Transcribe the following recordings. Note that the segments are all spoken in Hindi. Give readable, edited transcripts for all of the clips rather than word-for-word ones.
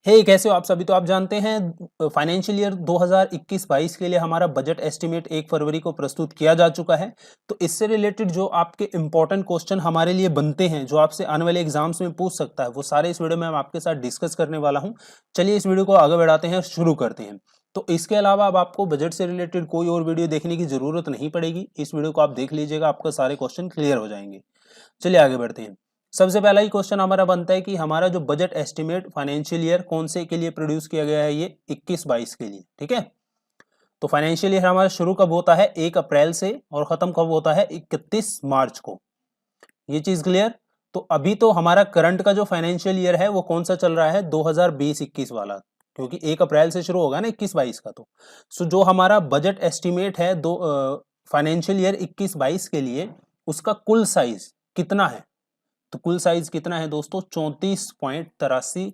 कैसे हो आप सभी। तो आप जानते हैं फाइनेंशियल ईयर 2021-22 के लिए हमारा बजट एस्टिमेट 1 फरवरी को प्रस्तुत किया जा चुका है। तो इससे रिलेटेड जो आपके इंपॉर्टेंट क्वेश्चन हमारे लिए बनते हैं, जो आपसे आने वाले एग्जाम्स में पूछ सकता है, वो सारे इस वीडियो में हम आपके साथ डिस्कस करने वाला हूं। चलिए इस वीडियो को आगे बढ़ाते हैं और शुरू करते हैं। तो इसके अलावा अब आपको बजट से रिलेटेड कोई और वीडियो देखने की जरूरत नहीं पड़ेगी। इस वीडियो को आप देख लीजिएगा, आपका सारे क्वेश्चन क्लियर हो जाएंगे। चलिए आगे बढ़ते हैं। सबसे पहला ही क्वेश्चन हमारा बनता है कि हमारा जो बजट एस्टिमेट फाइनेंशियल ईयर कौन से के लिए प्रोड्यूस किया गया है, ये 21-22 के लिए। ठीक है, तो फाइनेंशियल ईयर हमारा शुरू कब होता है, 1 अप्रैल से, और खत्म कब होता है, 31 मार्च को। ये चीज क्लियर। तो अभी तो हमारा करंट का जो फाइनेंशियल ईयर है वो कौन सा चल रहा है, 2020-21 वाला, क्योंकि 1 अप्रैल से शुरू होगा ना 21-22 का। तो सो जो हमारा बजट एस्टिमेट है दो फाइनेंशियल ईयर 21-22 के लिए, उसका कुल साइज कितना है। तो कुल साइज कितना है दोस्तों, 34.83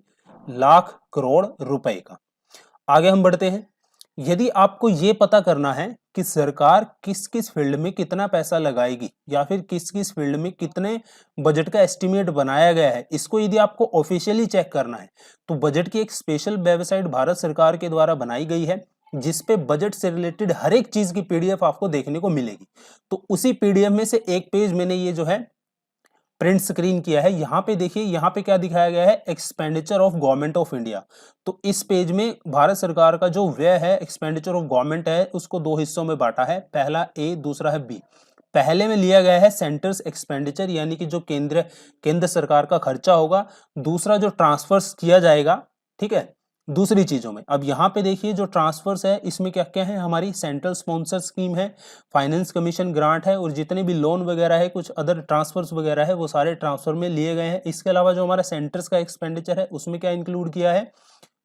लाख करोड़ रुपए का। आगे हम बढ़ते हैं। यदि आपको यह पता करना है कि सरकार किस किस फील्ड में कितना पैसा लगाएगी, या फिर किस किस फील्ड में कितने बजट का एस्टिमेट बनाया गया है, इसको यदि आपको ऑफिशियली चेक करना है, तो बजट की एक स्पेशल वेबसाइट भारत सरकार के द्वारा बनाई गई है, जिसपे बजट से रिलेटेड हर एक चीज की पीडीएफ आपको देखने को मिलेगी। तो उसी पीडीएफ में से एक पेज मैंने ये जो है प्रिंट स्क्रीन किया है। यहां पे देखिए, यहां पे क्या दिखाया गया है, expenditure of government of India. तो इस पेज में भारत सरकार का जो व्यय है, एक्सपेंडिचर ऑफ गवर्नमेंट है, उसको दो हिस्सों में बांटा है, पहला ए, दूसरा है बी। पहले में लिया गया है सेंटर्स एक्सपेंडिचर, यानी कि जो केंद्र सरकार का खर्चा होगा। दूसरा जो ट्रांसफर्स किया जाएगा, ठीक है, दूसरी चीजों में। अब यहाँ पे देखिए जो ट्रांसफर्स है, इसमें क्या क्या है, हमारी सेंट्रल स्पॉन्सर स्कीम है, फाइनेंस कमीशन ग्रांट है, और जितने भी लोन वगैरह है, कुछ अदर ट्रांसफर्स वगैरह है, वो सारे ट्रांसफर में लिए गए हैं। इसके अलावा जो हमारा सेंटर्स का एक्सपेंडिचर है, उसमें क्या इंक्लूड किया है,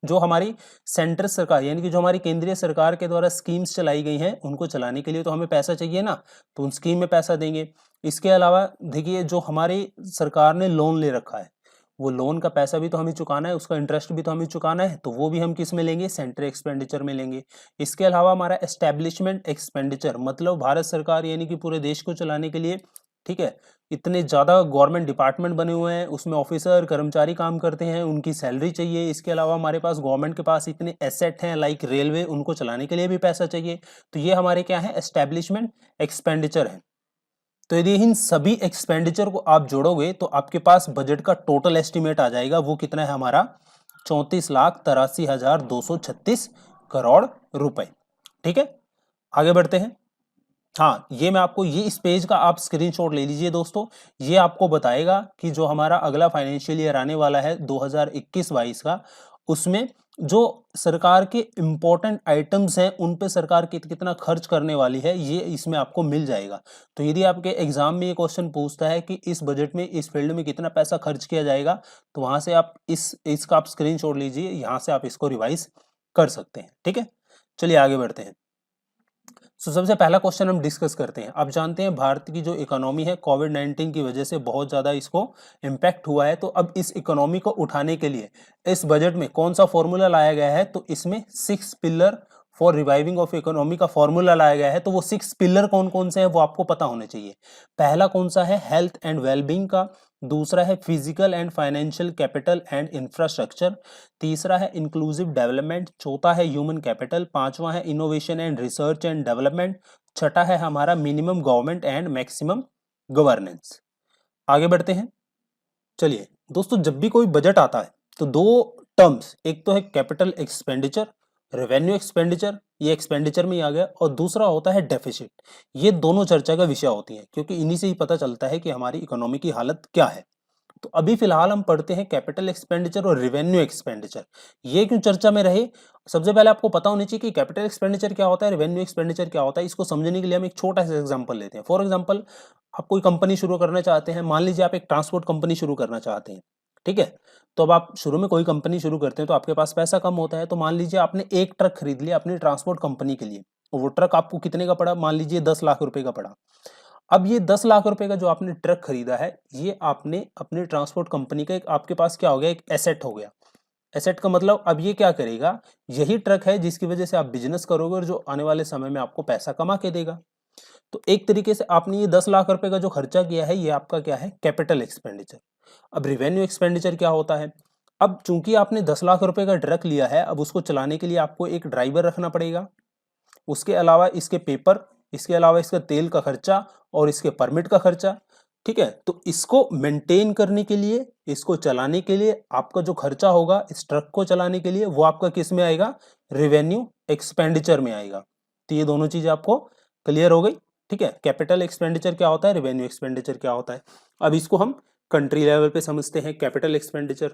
जो हमारी सेंट्रल सरकार, यानी कि जो हमारी केंद्रीय सरकार के द्वारा स्कीम्स चलाई गई हैं, उनको चलाने के लिए तो हमें पैसा चाहिए ना, तो उन स्कीम में पैसा देंगे। इसके अलावा देखिए, जो हमारी सरकार ने लोन ले रखा है, वो लोन का पैसा भी तो हमें चुकाना है, उसका इंटरेस्ट भी तो हमें चुकाना है, तो वो भी हम किस में लेंगे, सेंट्रल एक्सपेंडिचर में लेंगे। इसके अलावा हमारा एस्टेब्लिशमेंट एक्सपेंडिचर, मतलब भारत सरकार यानी कि पूरे देश को चलाने के लिए, ठीक है, इतने ज्यादा गवर्नमेंट डिपार्टमेंट बने हुए हैं, उसमें ऑफिसर कर्मचारी काम करते हैं, उनकी सैलरी चाहिए। इसके अलावा हमारे पास गवर्नमेंट के पास इतने एसेट हैं लाइक रेलवे, उनको चलाने के लिए भी पैसा चाहिए। तो ये हमारे क्या है, एस्टेब्लिशमेंट एक्सपेंडिचर है। तो यदि इन सभी एक्सपेंडिचर को आप जोड़ोगे तो आपके पास बजट का टोटल एस्टिमेट आ जाएगा। वो कितना है हमारा, 34,83,236 करोड़ रुपए। ठीक है, आगे बढ़ते हैं। हाँ, ये मैं आपको, ये इस पेज का आप स्क्रीनशॉट ले लीजिए दोस्तों। ये आपको बताएगा कि जो हमारा अगला फाइनेंशियल ईयर आने वाला है 2021-22 का, उसमें जो सरकार के इंपॉर्टेंट आइटम्स हैं, उन पे सरकार कितना खर्च करने वाली है, ये इसमें आपको मिल जाएगा। तो यदि आपके एग्जाम में ये क्वेश्चन पूछता है कि इस बजट में इस फील्ड में कितना पैसा खर्च किया जाएगा, तो वहां से आप इसका आप स्क्रीनशॉट लीजिए, यहां से आप इसको रिवाइज कर सकते हैं। ठीक है, चलिए आगे बढ़ते हैं। सबसे पहला क्वेश्चन हम डिस्कस करते हैं। आप जानते हैं भारत की जो इकोनॉमी है, कोविड-19 की वजह से बहुत ज्यादा इसको इम्पैक्ट हुआ है। तो अब इस इकोनॉमी को उठाने के लिए इस बजट में कौन सा फॉर्मूला लाया गया है, तो इसमें 6 pillar for reviving of economy का फॉर्मूला लाया गया है। तो वो 6 पिलर कौन कौन से हैं वो आपको पता होने चाहिए। पहला कौन सा है, हेल्थ एंड वेलबींग का। दूसरा है physical and financial capital and infrastructure. तीसरा है इंक्लूसिव डेवलपमेंट। चौथा है ह्यूमन कैपिटल। पांचवा है innovation and research and development. छठा है हमारा minimum government and maximum governance. आगे बढ़ते हैं। चलिए दोस्तों, जब भी कोई बजट आता है तो दो टर्म्स, एक तो है कैपिटल एक्सपेंडिचर, रेवेन्यू एक्सपेंडिचर, ये एक्सपेंडिचर में ही आ गया, और दूसरा होता है डेफिसिट। ये दोनों चर्चा का विषय होती हैं, क्योंकि इन्हीं से ही पता चलता है कि हमारी इकोनॉमी की हालत क्या है। तो अभी फिलहाल हम पढ़ते हैं कैपिटल एक्सपेंडिचर और रेवेन्यू एक्सपेंडिचर। ये क्यों चर्चा में रहे, सबसे पहले आपको पता होनी चाहिए कि कैपिटल एक्सपेंडिचर क्या होता है, रेवेन्यू एक्सपेंडिचर क्या होता है। इसको समझने के लिए हम एक छोटा सा एग्जांपल लेते हैं। फॉर एग्जांपल, आप कोई कंपनी शुरू करना चाहते हैं, मान लीजिए आप एक ट्रांसपोर्ट कंपनी शुरू करना चाहते हैं, ठीक है। तो अब आप शुरू में कोई कंपनी शुरू करते हैं तो आपके पास पैसा कम होता है। तो मान लीजिए आपने एक ट्रक खरीद लिया अपनी ट्रांसपोर्ट कंपनी के लिए, वो ट्रक आपको कितने का पड़ा, मान लीजिए 10 लाख रुपए का पड़ा। अब ये 10 लाख रुपए का जो आपने ट्रक खरीदा है, ये आपने अपनी ट्रांसपोर्ट कंपनी का एक, आपके पास क्या हो गया, एक एसेट हो गया। एसेट का मतलब अब ये क्या करेगा, यही ट्रक है जिसकी वजह से आप बिजनेस करोगे और जो आने वाले समय में आपको पैसा कमा के देगा। तो एक तरीके से आपने ये 10 लाख रुपए का जो खर्चा किया है, ये आपका क्या है, कैपिटल एक्सपेंडिचर। अब रिवेन्यू एक्सपेंडिचर क्या होता है, अब चूंकि आपने 10 लाख रुपए का ट्रक लिया है, अब उसको चलाने के लिए आपको एक ड्राइवर रखना पड़ेगा, उसके अलावा इसके पेपर, इसके अलावा इसका तेल का खर्चा और इसके परमिट का खर्चा। ठीक है, तो इसको मेंटेन करने के लिए, इसको चलाने के लिए आपका जो खर्चा होगा इस ट्रक को चलाने के लिए, वो आपका किस में आएगा, रेवेन्यू एक्सपेंडिचर में आएगा। तो ये दोनों चीजें आपको क्लियर हो गई। ठीक है, कैपिटल एक्सपेंडिचर क्या होता है, रेवेन्यू एक्सपेंडिचर क्या होता है। अब इसको हम कंट्री लेवल पे समझते हैं, कैपिटल एक्सपेंडिचर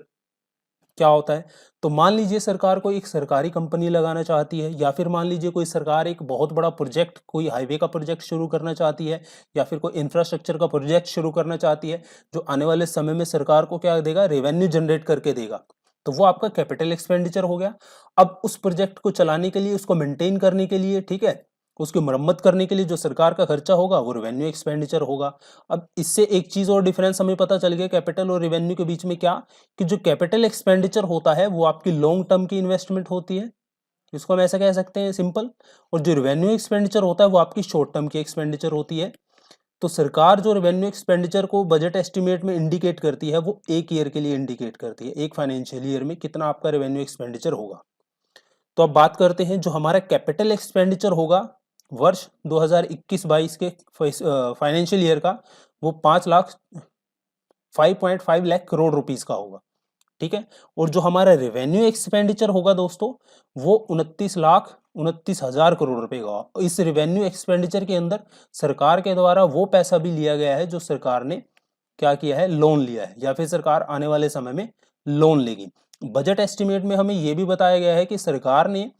क्या होता है। तो मान लीजिए सरकार कोई एक सरकारी कंपनी लगाना चाहती है, या फिर मान लीजिए कोई सरकार एक बहुत बड़ा प्रोजेक्ट, कोई हाईवे का प्रोजेक्ट शुरू करना चाहती है, या फिर कोई इंफ्रास्ट्रक्चर का प्रोजेक्ट शुरू करना चाहती है, जो आने वाले समय में सरकार को क्या देगा, रेवेन्यू जनरेट करके देगा, तो वो आपका कैपिटल एक्सपेंडिचर हो गया। अब उस प्रोजेक्ट को चलाने के लिए, उसको मेंटेन करने के लिए, ठीक है, उसकी मरम्मत करने के लिए जो सरकार का खर्चा होगा वो रेवेन्यू एक्सपेंडिचर होगा। अब इससे एक चीज और डिफरेंस हमें पता चल गया कैपिटल और रेवेन्यू के बीच में, क्या कि जो कैपिटल एक्सपेंडिचर होता है वो आपकी लॉन्ग टर्म की इन्वेस्टमेंट होती है, इसको हम ऐसा कह सकते हैं सिंपल, और जो रेवेन्यू एक्सपेंडिचर होता है वो आपकी शॉर्ट टर्म की एक्सपेंडिचर होती है। तो सरकार जो रेवेन्यू एक्सपेंडिचर को बजट एस्टिमेट में इंडिकेट करती है वो एक ईयर के लिए इंडिकेट करती है, एक फाइनेंशियल ईयर में कितना आपका रेवेन्यू एक्सपेंडिचर होगा। तो अब बात करते हैं जो हमारा कैपिटल एक्सपेंडिचर होगा वर्ष 2021-22 के फाइनेंशियल ईयर का, वो 5.5 लाख करोड़ रुपीस का होगा। ठीक है, और जो हमारा रेवेन्यू एक्सपेंडिचर होगा दोस्तों, वो 29,29,000 करोड़ रुपए का। इस रेवेन्यू एक्सपेंडिचर के अंदर सरकार के द्वारा वो पैसा भी लिया गया है जो सरकार ने क्या किया है, लोन लिया है, या फिर सरकार आने वाले समय में लोन लेगी। बजट एस्टिमेट में हमें यह भी बताया गया है कि सरकार ने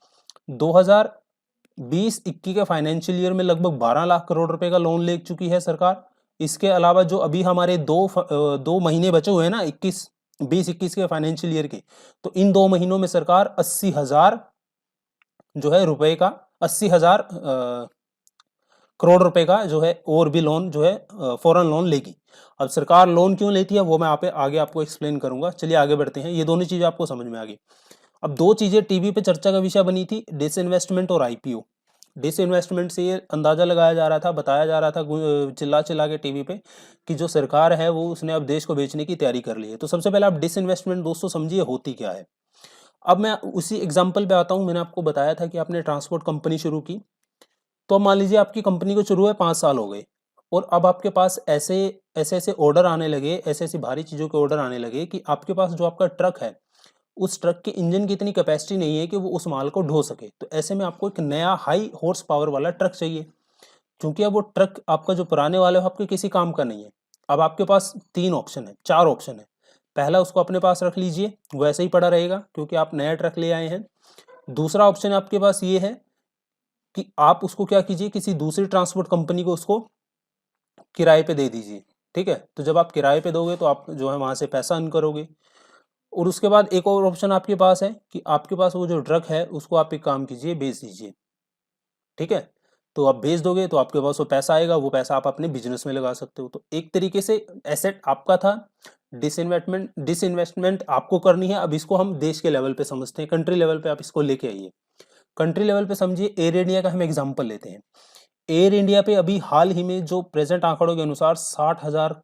2020-21 के फाइनेंशियल ईयर में लगभग 12 लाख करोड़ रुपए का लोन ले चुकी है सरकार। इसके अलावा जो अभी हमारे दो महीने बचे हुए हैं ना, 20-21 के फाइनेंशियल ईयर के, तो इन 2 महीनों में सरकार 80,000 जो है रुपए का, 80,000 करोड़ रुपए का जो है और भी लोन जो है फॉरेन लोन लेगी। अब सरकार लोन क्यों लेती है वो मैं आगे आपको एक्सप्लेन करूंगा। चलिए आगे बढ़ते हैं, ये दोनों चीजें आपको समझ में आ गई। अब 2 चीजें टीवी पे चर्चा का विषय बनी थी, डिसइन्वेस्टमेंट और आईपीओ। डिसइन्वेस्टमेंट से ये अंदाजा लगाया जा रहा था, बताया जा रहा था चिल्ला चिल्ला के टीवी पे कि जो सरकार है वो उसने अब देश को बेचने की तैयारी कर ली है। तो सबसे पहले आप डिसइन्वेस्टमेंट दोस्तों समझिए होती क्या है। अब मैं उसी एग्जाम्पल पे आता हूँ। मैंने आपको बताया था कि आपने ट्रांसपोर्ट कंपनी शुरू की, तो अब मान लीजिए आपकी कंपनी को शुरू हुए 5 साल हो गए, और अब आपके पास ऐसे ऐसे ऑर्डर आने लगे, ऐसे ऐसी भारी चीज़ों के ऑर्डर आने लगे कि आपके पास जो आपका ट्रक है, उस ट्रक के इंजन की इतनी कैपेसिटी नहीं है कि वो उस माल को ढो सके। तो ऐसे में आपको एक नया हाई हॉर्स पावर वाला ट्रक चाहिए, क्योंकि अब वो ट्रक आपका जो पुराने वाले आपके किसी काम का नहीं है। अब आपके पास 3 ऑप्शन है, 4 ऑप्शन है। पहला, उसको अपने पास रख लीजिए, वो ऐसे ही पड़ा रहेगा क्योंकि आप नया ट्रक ले आए हैं। दूसरा ऑप्शन आपके पास ये है कि आप उसको क्या कीजिए, किसी दूसरी ट्रांसपोर्ट कंपनी को उसको किराए पे दे दीजिए। ठीक है, तो जब आप किराए पे दोगे तो आप जो है वहां से पैसा अर्न करोगे। और उसके बाद एक और ऑप्शन आपके पास है कि आपके पास वो जो ट्रक है उसको आप एक काम कीजिए, बेच दीजिए। ठीक है, तो आप बेच दोगे तो आपके पास वो पैसा आएगा, वो पैसा आप अपने बिजनेस में लगा सकते हो। तो एक तरीके से एसेट आपका था, डिसइन्वेस्टमेंट आपको करनी है। अब इसको हम देश के लेवल पे समझते हैं, कंट्री लेवल पे आप इसको लेके आइए। कंट्री लेवल पे समझिए, एयर इंडिया का हम एग्जांपल लेते हैं। एयर इंडिया पे अभी हाल ही में जो प्रेजेंट आंकड़ों के अनुसार 60,000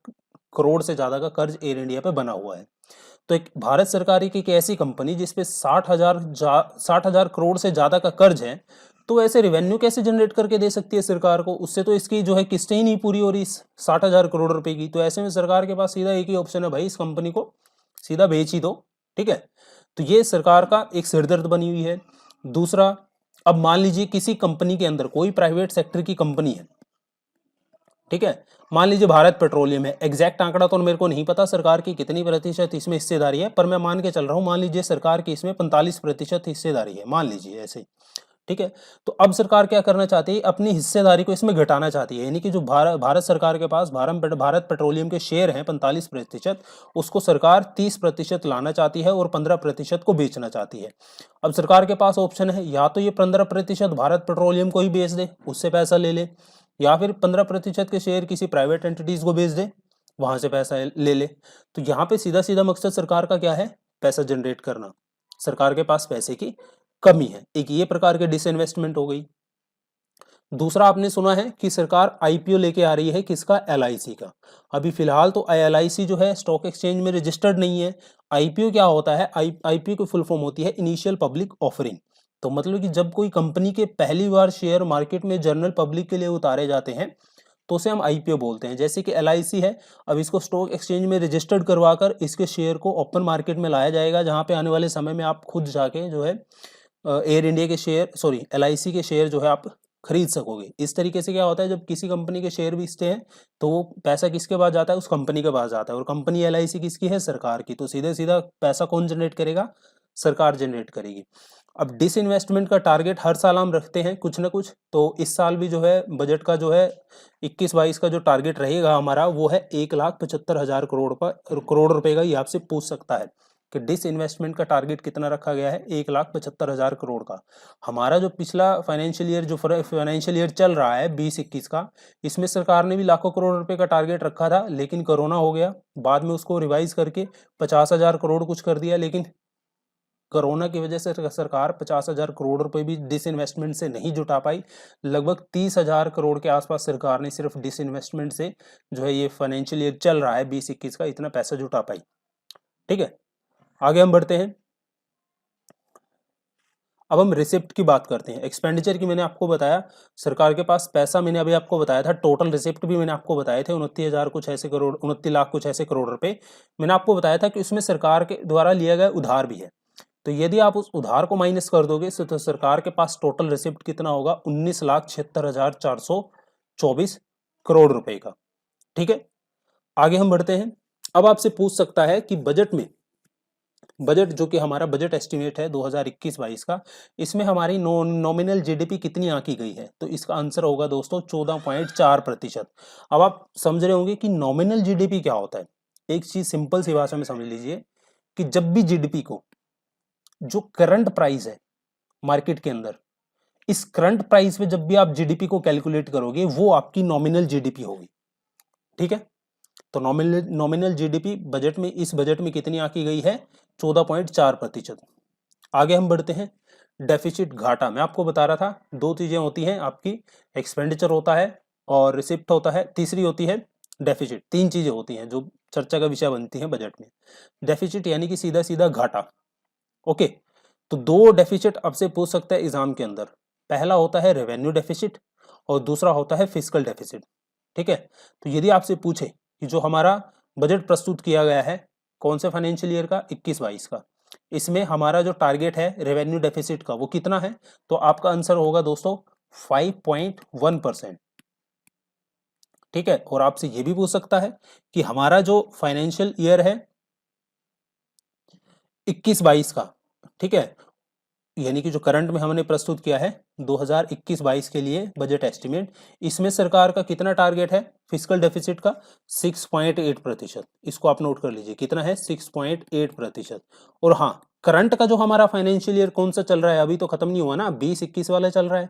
करोड़ से ज्यादा का कर्ज एयर इंडिया पे बना हुआ है। तो एक भारत सरकार की एक ऐसी कंपनी जिसपे 60,000 करोड़ से ज्यादा का कर्ज है, तो ऐसे रेवेन्यू कैसे जनरेट करके दे सकती है सरकार को? उससे तो इसकी जो है किस्तें ही नहीं पूरी हो रही 60,000 करोड़ रुपए की। तो ऐसे में सरकार के पास सीधा एक ही ऑप्शन है, भाई इस कंपनी को सीधा बेच ही दो। ठीक है, तो ये सरकार का एक सिरदर्द बनी हुई है। दूसरा, अब मान लीजिए किसी कंपनी के अंदर कोई प्राइवेट सेक्टर की कंपनी है, ठीक है, मान लीजिए भारत पेट्रोलियम है। एग्जैक्ट आंकड़ा तो मेरे को नहीं पता सरकार की कितनी प्रतिशत इसमें हिस्सेदारी है, पर मैं मान के चल रहा हूं, मान लीजिए सरकार की इसमें 45% हिस्सेदारी है, मान लीजिए ऐसे ही। ठीक है, तो अब सरकार क्या करना चाहती है, अपनी हिस्सेदारी को इसमें घटाना चाहती है। यानी कि जो भारत सरकार के पास भारत पेट्रोलियम के शेयर हैं 45%, उसको सरकार 30% लाना चाहती है और 15% को बेचना चाहती है। अब सरकार के पास ऑप्शन है, या तो ये 15% भारत पेट्रोलियम को ही बेच दे, उससे पैसा ले ले, या फिर 15% के शेयर किसी प्राइवेट एंटिटीज को बेच दे, वहां से पैसा ले ले। तो यहाँ पे सीधा सीधा मकसद सरकार का क्या है, पैसा जनरेट करना। सरकार के पास पैसे की कमी है, एक ये प्रकार के डिसइन्वेस्टमेंट हो गई। दूसरा आपने सुना है कि सरकार आईपीओ लेके आ रही है, किसका? एलआईसी का। अभी फिलहाल तो एलआईसी जो है स्टॉक एक्सचेंज में रजिस्टर्ड नहीं है। आईपीओ क्या होता है? आईपीओ की फुल फॉर्म होती है इनिशियल पब्लिक ऑफरिंग। तो मतलब कि जब कोई कंपनी के पहली बार शेयर मार्केट में जनरल पब्लिक के लिए उतारे जाते हैं तो उसे हम आईपीओ बोलते हैं। जैसे कि एलआईसी है, अब इसको स्टॉक एक्सचेंज में रजिस्टर्ड करवाकर इसके शेयर को ओपन मार्केट में लाया जाएगा, जहां पे आने वाले समय में आप खुद जाके जो है एयर इंडिया के शेयर, सॉरी एलआईसी के शेयर जो है आप खरीद सकोगे। इस तरीके से क्या होता है, जब किसी कंपनी के शेयर बेचते हैं तो वो पैसा किसके पास जाता है? उस कंपनी के पास जाता है। और कंपनी एलआईसी किसकी है? सरकार की। तो सीधे सीधा पैसा कौन जनरेट करेगा? सरकार जनरेट करेगी। अब डिसइन्वेस्टमेंट का टारगेट हर साल हम रखते हैं कुछ ना कुछ, तो इस साल भी जो है बजट का जो है 21-22 का जो टारगेट रहेगा हमारा वो है 1,75,000 करोड़ रुपए का। ये आपसे पूछ सकता है कि डिसइन्वेस्टमेंट का टारगेट कितना रखा गया है? 1,75,000 करोड़ का। हमारा जो पिछला फाइनेंशियल ईयर जो फाइनेंशियल ईयर चल रहा है 20-21 का, इसमें सरकार ने भी लाखों करोड़ रुपए का टारगेट रखा था, लेकिन कोरोना हो गया, बाद में उसको रिवाइज करके 50,000 करोड़ कुछ कर दिया। लेकिन कोरोना की वजह से सरकार 50,000 करोड़ रुपए भी डिसइन्वेस्टमेंट से नहीं जुटा पाई। लगभग 30,000 करोड़ के आसपास सरकार ने सिर्फ डिसइन्वेस्टमेंट से जो है ये फाइनेंशियल ईयर चल रहा है 20-21 का, इतना पैसा जुटा पाई। ठीक है, आगे हम बढ़ते हैं। अब हम रिसिप्ट की बात करते हैं। एक्सपेंडिचर की मैंने आपको बताया, सरकार के पास पैसा मैंने अभी आपको बताया था। टोटल रिसिप्ट भी मैंने आपको बताए थे 29,000 कुछ ऐसे करोड़, 29 लाख कुछ ऐसे करोड़ रुपए। मैंने आपको बताया था कि उसमें सरकार के द्वारा लिया गया उधार भी है। तो यदि आप उस उधार को माइनस कर दोगे तो सरकार के पास टोटल रिसिप्ट कितना होगा? 19,76,424 करोड़ रुपए का। ठीक है, आगे हम बढ़ते हैं। अब आपसे पूछ सकता है कि बजट में, बजट जो कि हमारा बजट एस्टिमेट है 2021-22 का, इसमें हमारी नॉमिनल जीडीपी कितनी आंकी गई है? तो इसका आंसर होगा दोस्तों 14.4%। अब आप समझ रहे होंगे कि नॉमिनल जीडीपी क्या होता है। एक चीज सिंपल सी भाषा में समझ लीजिए कि जब भी जीडीपी को, जो करंट प्राइस है मार्केट के अंदर, इस करंट प्राइस पे जब भी आप जीडीपी को कैलकुलेट करोगे वो आपकी नॉमिनल जीडीपी होगी। ठीक है, तो नॉमिनल जीडीपी बजट में, इस बजट में कितनी आंकी गई है? 14.4%। आगे हम बढ़ते हैं। डेफिसिट, घाटा, मैं आपको बता रहा था दो चीजें होती हैं आपकी, एक्सपेंडिचर होता है और रिसिप्ट होता है, तीसरी होती है डेफिसिट। तीन चीजें होती हैं जो चर्चा का विषय बनती हैं बजट में। डेफिसिट यानी कि सीधा सीधा घाटा। ओके, तो दो डेफिसिट आपसे पूछ सकता है एग्जाम के अंदर। पहला होता है रेवेन्यू डेफिसिट और दूसरा होता है फिस्कल डेफिसिट। ठीक है, तो यदि आपसे पूछे कि जो हमारा बजट प्रस्तुत किया गया है कौन से फाइनेंशियल ईयर का? 21-22 का, इसमें हमारा जो टारगेट है रेवेन्यू डेफिसिट का वो कितना है? तो आपका आंसर होगा दोस्तों 5.1%। ठीक है, और आपसे ये भी पूछ सकता है कि हमारा जो फाइनेंशियल ईयर है 21-22 का, ठीक है, यानी कि जो करंट में हमने प्रस्तुत किया है 2021-22 के लिए बजट एस्टिमेट, इसमें सरकार का कितना टारगेट है फिस्कल डेफिसिट का? 6.8%। इसको आप नोट कर लीजिए, कितना है? 6.8%। और हाँ, करंट का जो हमारा फाइनेंशियल ईयर कौन सा चल रहा है, अभी तो खत्म नहीं हुआ ना, 20-21 वाला चल रहा है,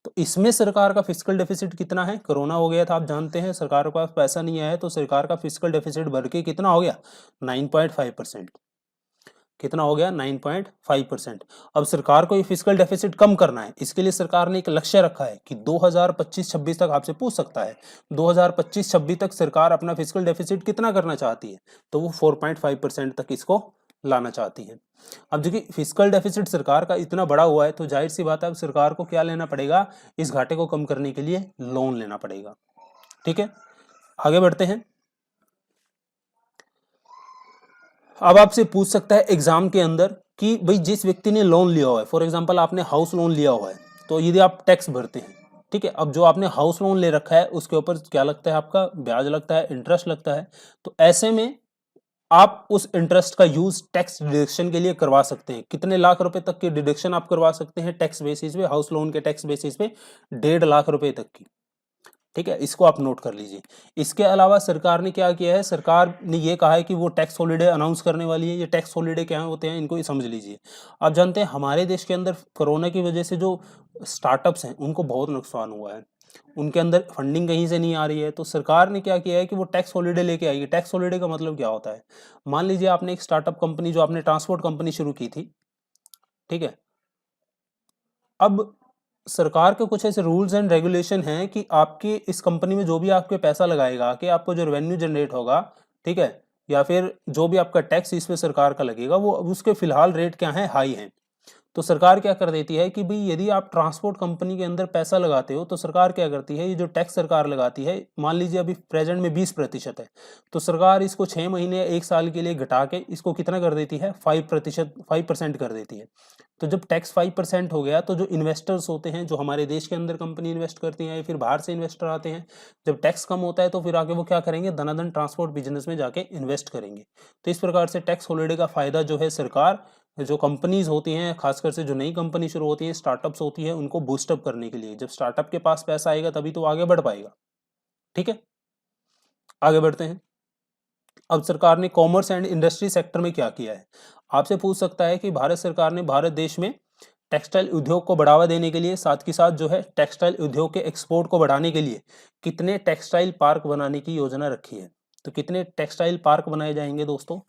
तो इसमें सरकार का फिस्कल डेफिसिट कितना है? कोरोना हो गया था, आप जानते हैं, सरकार के पास पैसा नहीं आया, तो सरकार का फिस्कल डेफिसिट बढ़ के कितना हो गया? 9.5%। कितना हो गया? 9.5%। अब सरकार को ये फिस्कल डेफिसिट कम करना है, इसके लिए सरकार ने एक लक्ष्य रखा है कि 2025-26 तक, आपसे पूछ सकता है 2025-26 तक सरकार अपना फिस्कल डेफिसिट कितना करना चाहती है? तो वो 4.5% तक इसको लाना चाहती है। अब देखिए फिस्कल डेफिसिट सरकार का इतना बड़ा हुआ है तो जाहिर सी बात है अब सरकार को क्या लेना पड़ेगा? इस घाटे को कम करने के लिए लोन लेना पड़ेगा। ठीक है, आगे बढ़ते हैं। अब आपसे पूछ सकता है एग्जाम के अंदर कि भाई जिस व्यक्ति ने लोन लिया हुआ है, फॉर एग्जांपल आपने हाउस लोन लिया हुआ है, तो यदि आप टैक्स भरते हैं, ठीक है, अब जो आपने हाउस लोन ले रखा है उसके ऊपर क्या लगता है? आपका ब्याज लगता है, इंटरेस्ट लगता है। तो ऐसे में आप उस इंटरेस्ट का यूज टैक्स डिडक्शन के लिए करवा सकते हैं। कितने लाख रुपए तक की डिडक्शन आप करवा सकते हैं टैक्स बेसिस पे? हाउस लोन के टैक्स बेसिस पे 1.5 लाख रुपए तक की। ठीक है, इसको आप नोट कर लीजिए। इसके अलावा सरकार ने क्या किया है? सरकार ने ये कहा है कि वो टैक्स हॉलिडे अनाउंस करने वाली है। ये टैक्स हॉलिडे क्या होते हैं, इनको ही समझ लीजिए। आप जानते हैं हमारे देश के अंदर कोरोना की वजह से जो स्टार्टअप्स हैं उनको बहुत नुकसान हुआ है, उनके अंदर फंडिंग कहीं से नहीं आ रही है, तो सरकार ने क्या किया है कि वो टैक्स हॉलिडे लेके आई है। टैक्स हॉलिडे का मतलब क्या होता है? मान लीजिए आपने एक स्टार्टअप कंपनी, जो आपने ट्रांसपोर्ट कंपनी शुरू की थी, ठीक है, अब सरकार के कुछ ऐसे रूल्स एंड रेगुलेशन हैं कि आपके इस कंपनी में जो भी आपके पैसा लगाएगा कि आपको जो रेवेन्यू जनरेट होगा, ठीक है, या फिर जो भी आपका टैक्स इस पे सरकार का लगेगा, वो उसके फिलहाल रेट क्या है, हाई है। तो सरकार क्या कर देती है कि भाई यदि आप ट्रांसपोर्ट कंपनी के अंदर पैसा लगाते हो तो सरकार क्या करती है, ये जो टैक्स सरकार लगाती है, मान लीजिए अभी प्रेजेंट में 20% है, तो सरकार इसको 6 महीने 1 साल के लिए घटा के इसको कितना कर देती है, 5% कर देती है। तो जब टैक्स 5% हो गया तो जो इन्वेस्टर्स होते हैं, जो हमारे देश के अंदर कंपनी इन्वेस्ट करती हैं या फिर बाहर से इन्वेस्टर आते हैं, जब टैक्स कम होता है तो फिर आगे वो क्या करेंगे, धनाधन ट्रांसपोर्ट बिजनेस में जाके इन्वेस्ट करेंगे। तो इस प्रकार से टैक्स हॉलिडे का फायदा जो है सरकार जो कंपनीज होती हैं, खासकर से जो नई कंपनी शुरू होती है, स्टार्टअप्स होती है, उनको बूस्टअप करने के लिए, जब स्टार्टअप के पास पैसा आएगा तभी तो आगे बढ़ पाएगा। ठीक है, आगे बढ़ते हैं। अब सरकार ने कॉमर्स एंड इंडस्ट्री सेक्टर में क्या किया है, आपसे पूछ सकता है कि भारत सरकार ने भारत देश में टेक्सटाइल उद्योग को बढ़ावा देने के लिए, साथ ही साथ जो है टेक्सटाइल उद्योग के एक्सपोर्ट को बढ़ाने के लिए कितने टेक्सटाइल पार्क बनाने की योजना रखी है। तो कितने टेक्सटाइल पार्क बनाए जाएंगे दोस्तों,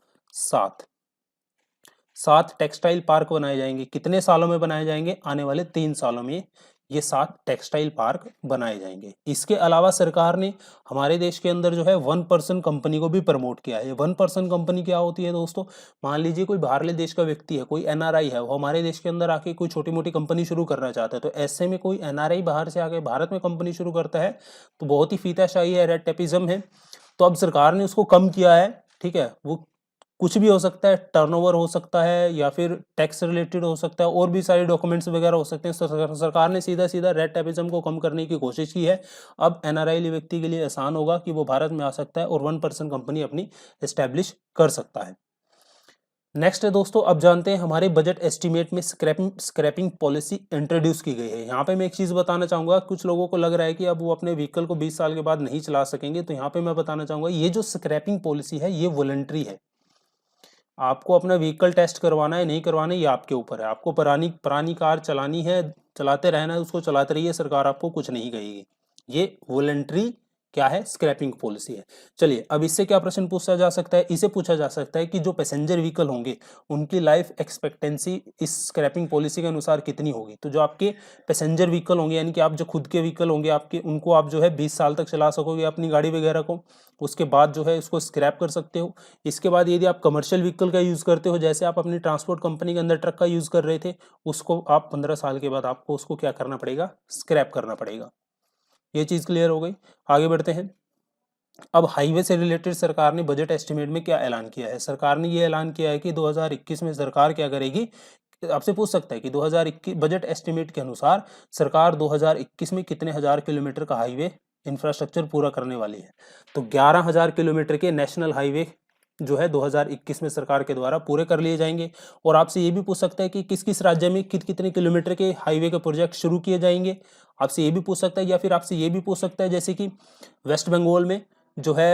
7 टेक्सटाइल पार्क बनाए जाएंगे। कितने सालों में बनाए जाएंगे, आने वाले 3 सालों में ये 7 टेक्सटाइल पार्क बनाए जाएंगे। इसके अलावा सरकार ने हमारे देश के अंदर जो है 1% कंपनी को भी प्रमोट किया है। 1% कंपनी क्या होती है दोस्तों, मान लीजिए कोई बाहरले देश का व्यक्ति है, कोई एनआरआई है, वो हमारे देश के अंदर आके कोई छोटी मोटी कंपनी शुरू करना चाहता है, तो ऐसे में कोई एनआरआई बाहर से आके भारत में कंपनी शुरू करता है तो बहुत ही फीताशाही है, रेड टेपिज्म है। तो अब सरकार ने उसको कम किया है, ठीक है, वो कुछ भी हो सकता है, टर्नओवर हो सकता है या फिर टैक्स रिलेटेड हो सकता है, और भी सारे डॉक्यूमेंट्स वगैरह हो सकते हैं। सरकार ने सीधा सीधा रेड टेपिज्म को कम करने की कोशिश की है। अब एनआरआई व्यक्ति के लिए आसान होगा कि वो भारत में आ सकता है और 1% कंपनी अपनी एस्टेब्लिश कर सकता है। नेक्स्ट है दोस्तों, अब जानते हैं हमारे बजट एस्टीमेट में स्क्रैपिंग पॉलिसी इंट्रोड्यूस की गई है। यहाँ पे मैं एक चीज़ बताना चाहूँगा, कुछ लोगों को लग रहा है कि अब वो अपने व्हीकल को 20 साल के बाद नहीं चला सकेंगे, तो यहाँ पे मैं बताना चाहूँगा ये जो स्क्रैपिंग पॉलिसी है ये वॉलंटरी है। आपको अपना व्हीकल टेस्ट करवाना है नहीं करवाना है ये आपके ऊपर है। आपको पुरानी कार चलानी है, चलाते रहना है, उसको चलाते रहिए, सरकार आपको कुछ नहीं कहेगी। ये वॉलंटरी क्या है, स्क्रैपिंग पॉलिसी है। चलिए, अब इससे क्या प्रश्न पूछा जा सकता है, इसे पूछा जा सकता है कि जो पैसेंजर व्हीकल होंगे उनकी लाइफ एक्सपेक्टेंसी इस स्क्रैपिंग पॉलिसी के अनुसार कितनी होगी। तो जो आपके पैसेंजर व्हीकल होंगे, यानी कि आप जो खुद के व्हीकल होंगे आपके, उनको आप जो है 20 साल तक चला सकोगे अपनी गाड़ी वगैरह को, उसके बाद जो है इसको स्क्रैप कर सकते हो। इसके बाद यदि आप कमर्शियल व्हीकल का यूज़ करते हो, जैसे आप अपनी ट्रांसपोर्ट कंपनी के अंदर ट्रक का यूज़ कर रहे थे, उसको आप 15 साल के बाद आपको उसको क्या करना पड़ेगा, स्क्रैप करना पड़ेगा। ये चीज़ क्लियर हो गई। आगे बढ़ते हैं। अब हाईवे से रिलेटेड सरकार ने बजट एस्टीमेट में क्या ऐलान किया है। सरकार ने ये ऐलान किया है कि 2021 में सरकार क्या करेगी, आपसे पूछ सकता है कि 2021 बजट एस्टीमेट के अनुसार सरकार 2021 में कितने हजार किलोमीटर का हाईवे इंफ्रास्ट्रक्चर पूरा करने वाली है। तो 11,000 किलोमीटर के नेशनल हाईवे जो है 2021 में सरकार के द्वारा पूरे कर लिए जाएंगे। और आपसे ये भी पूछ सकता है कि किस किस राज्य में कितने किलोमीटर के हाईवे के प्रोजेक्ट शुरू किए जाएंगे, आपसे ये भी पूछ सकता है। या फिर आपसे ये भी पूछ सकता है जैसे कि वेस्ट बंगाल में जो है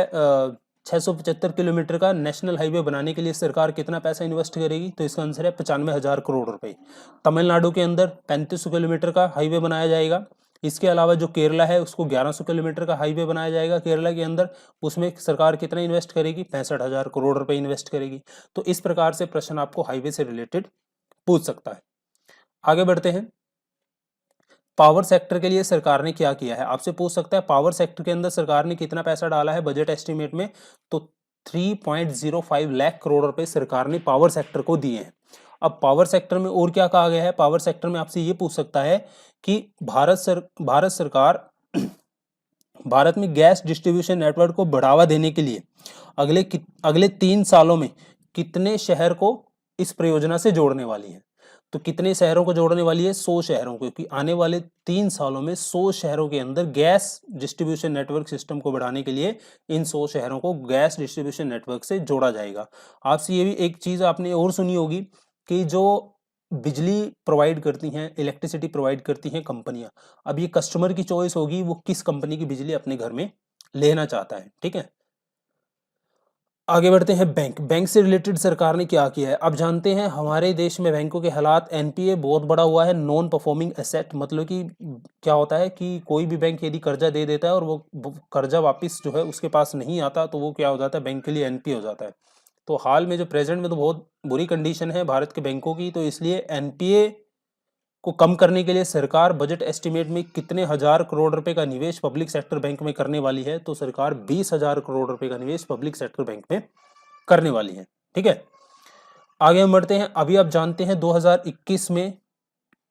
675 किलोमीटर का नेशनल हाईवे बनाने के लिए सरकार कितना पैसा इन्वेस्ट करेगी, तो इसका आंसर है 95,000 करोड़ रुपए। तमिलनाडु के अंदर 3500 किलोमीटर का हाईवे बनाया जाएगा। इसके अलावा जो केरला है उसको 1100 किलोमीटर का हाईवे बनाया जाएगा केरला के अंदर, उसमें सरकार कितना इन्वेस्ट करेगी, 65,000 करोड़ रुपए इन्वेस्ट करेगी। तो इस प्रकार से प्रश्न आपको हाईवे से रिलेटेड पूछ सकता है। आगे बढ़ते हैं। पावर सेक्टर के लिए सरकार ने क्या किया है, आपसे पूछ सकता है पावर सेक्टर के अंदर सरकार ने कितना पैसा डाला है बजट एस्टीमेट में। तो 3.05 लाख करोड़ रुपए सरकार ने पावर सेक्टर को दिए हैं। अब पावर सेक्टर में और क्या कहा गया है, पावर सेक्टर में आपसे ये पूछ सकता है कि भारत सरकार भारत में गैस डिस्ट्रीब्यूशन नेटवर्क को बढ़ावा देने के लिए अगले 3 सालों में कितने शहर को इस परियोजना से जोड़ने वाली है। तो कितने शहरों को जोड़ने वाली है, 100 शहरों को, क्योंकि आने वाले 3 सालों में 100 शहरों के अंदर गैस डिस्ट्रीब्यूशन नेटवर्क सिस्टम को बढ़ाने के लिए इन 100 शहरों को गैस डिस्ट्रीब्यूशन नेटवर्क से जोड़ा जाएगा। आपसे ये भी एक चीज आपने और सुनी होगी कि जो बिजली प्रोवाइड करती हैं, इलेक्ट्रिसिटी प्रोवाइड करती हैं कंपनियां, अब ये कस्टमर की चॉइस होगी वो किस कंपनी की बिजली अपने घर में लेना चाहता है। ठीक है, आगे बढ़ते हैं। बैंक से रिलेटेड सरकार ने क्या किया है, अब जानते हैं हमारे देश में बैंकों के हालात। एनपीए बहुत बड़ा हुआ है, नॉन परफॉर्मिंग एसेट, मतलब कि क्या होता है कि कोई भी बैंक यदि कर्जा दे देता है और वो कर्जा वापस जो है उसके पास नहीं आता, तो वो क्या हो जाता है, बैंक के लिए एनपीए हो जाता है। तो हाल में जो प्रेजेंट में तो बहुत बुरी कंडीशन है भारत के बैंकों की, तो इसलिए एनपीए को कम करने के लिए सरकार बजट एस्टिमेट में कितने हजार करोड़ रुपए का निवेश पब्लिक सेक्टर बैंक में करने वाली है? तो सरकार 20,000 करोड़ रुपए का निवेश पब्लिक सेक्टर बैंक में करने वाली है। ठीक है, आगे हम बढ़ते हैं। अभी आप जानते हैं 2021 में